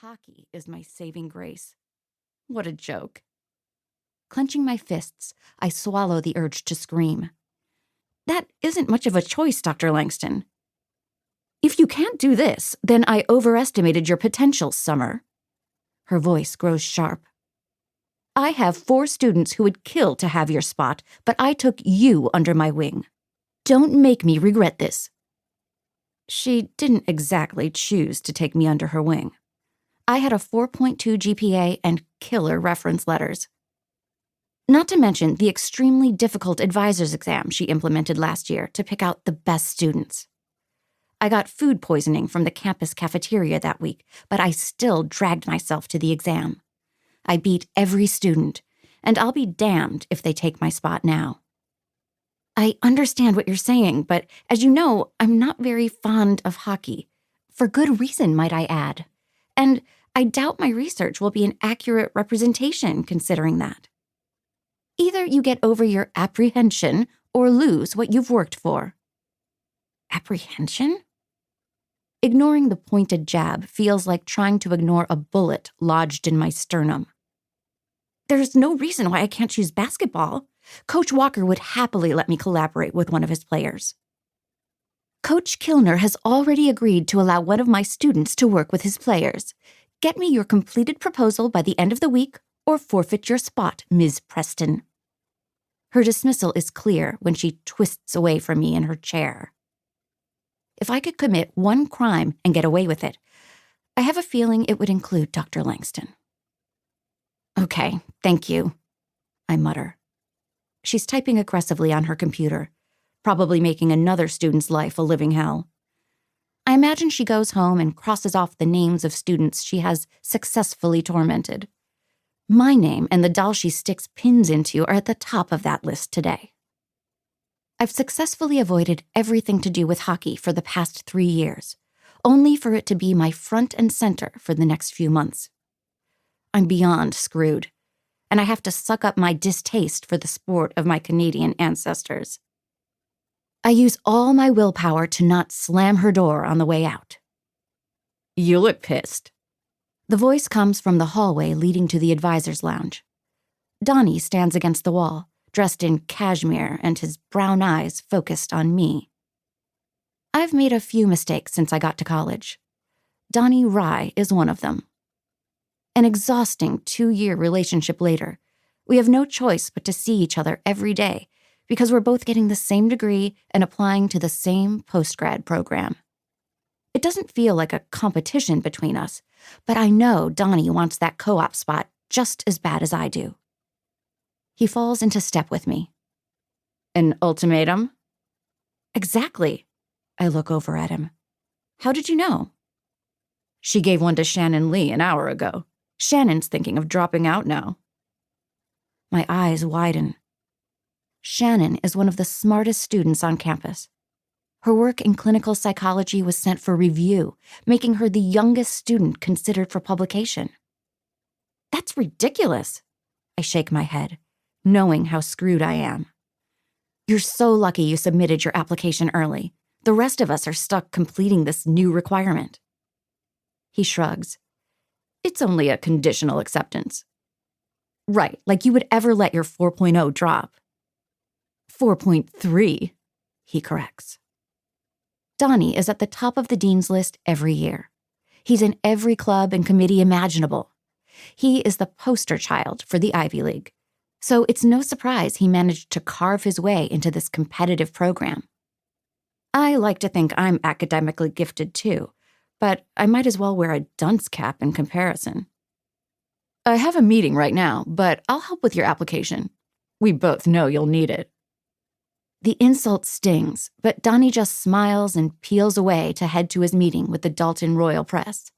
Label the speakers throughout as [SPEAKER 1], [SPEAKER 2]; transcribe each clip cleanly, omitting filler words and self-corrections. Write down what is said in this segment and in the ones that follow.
[SPEAKER 1] Hockey is my saving grace. What a joke. Clenching my fists, I swallow the urge to scream. That isn't much of a choice, Dr. Langston. If you can't do this, then I overestimated your potential, Summer. Her voice grows sharp. I have 4 students who would kill to have your spot, but I took you under my wing. Don't make me regret this. She didn't exactly choose to take me under her wing. I had a 4.2 GPA and killer reference letters. Not to mention the extremely difficult advisor's exam she implemented last year to pick out the best students. I got food poisoning from the campus cafeteria that week, but I still dragged myself to the exam. I beat every student, and I'll be damned if they take my spot now. I understand what you're saying, but as you know, I'm not very fond of hockey. For good reason, might I add. And I doubt my research will be an accurate representation considering that. Either you get over your apprehension or lose what you've worked for. Apprehension? Ignoring the pointed jab feels like trying to ignore a bullet lodged in my sternum. There's no reason why I can't choose basketball. Coach Walker would happily let me collaborate with one of his players. Coach Kilner has already agreed to allow one of my students to work with his players. Get me your completed proposal by the end of the week or forfeit your spot, Ms. Preston. Her dismissal is clear when she twists away from me in her chair. If I could commit one crime and get away with it, I have a feeling it would include Dr. Langston. Okay, thank you, I mutter. She's typing aggressively on her computer, probably making another student's life a living hell. I imagine she goes home and crosses off the names of students she has successfully tormented. My name and the doll she sticks pins into are at the top of that list today. I've successfully avoided everything to do with hockey for the past 3 years, only for it to be my front and center for the next few months. I'm beyond screwed, and I have to suck up my distaste for the sport of my Canadian ancestors. I use all my willpower to not slam her door on the way out. You look pissed. The voice comes from the hallway leading to the advisor's lounge. Donnie stands against the wall, dressed in cashmere and his brown eyes focused on me. I've made a few mistakes since I got to college. Donnie Rye is one of them. An exhausting 2-year relationship later, we have no choice but to see each other every day because we're both getting the same degree and applying to the same postgrad program. It doesn't feel like a competition between us, but I know Donnie wants that co-op spot just as bad as I do. He falls into step with me. An ultimatum? Exactly. I look over at him. How did you know? She gave one to Shannon Lee an hour ago. Shannon's thinking of dropping out now. My eyes widen. Shannon is one of the smartest students on campus. Her work in clinical psychology was sent for review, making her the youngest student considered for publication. That's ridiculous. I shake my head, knowing how screwed I am. You're so lucky you submitted your application early. The rest of us are stuck completing this new requirement. He shrugs. It's only a conditional acceptance. Right, like you would ever let your 4.0 drop. 4.3, he corrects. Donnie is at the top of the dean's list every year. He's in every club and committee imaginable. He is the poster child for the Ivy League. So it's no surprise he managed to carve his way into this competitive program. I like to think I'm academically gifted too, but I might as well wear a dunce cap in comparison. I have a meeting right now, but I'll help with your application. We both know you'll need it. The insult stings, but Donnie just smiles and peels away to head to his meeting with the Dalton Royal Press.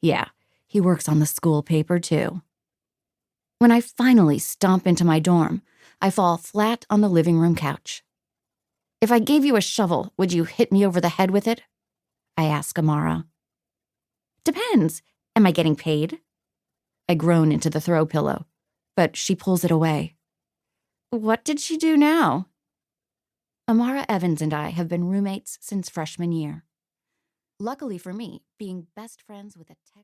[SPEAKER 1] Yeah, he works on the school paper too. When I finally stomp into my dorm, I fall flat on the living room couch. If I gave you a shovel, would you hit me over the head with it? I ask Amara. Depends. Am I getting paid? I groan into the throw pillow, but she pulls it away. What did she do now? Amara Evans and I have been roommates since freshman year. Luckily for me, being best friends with a tech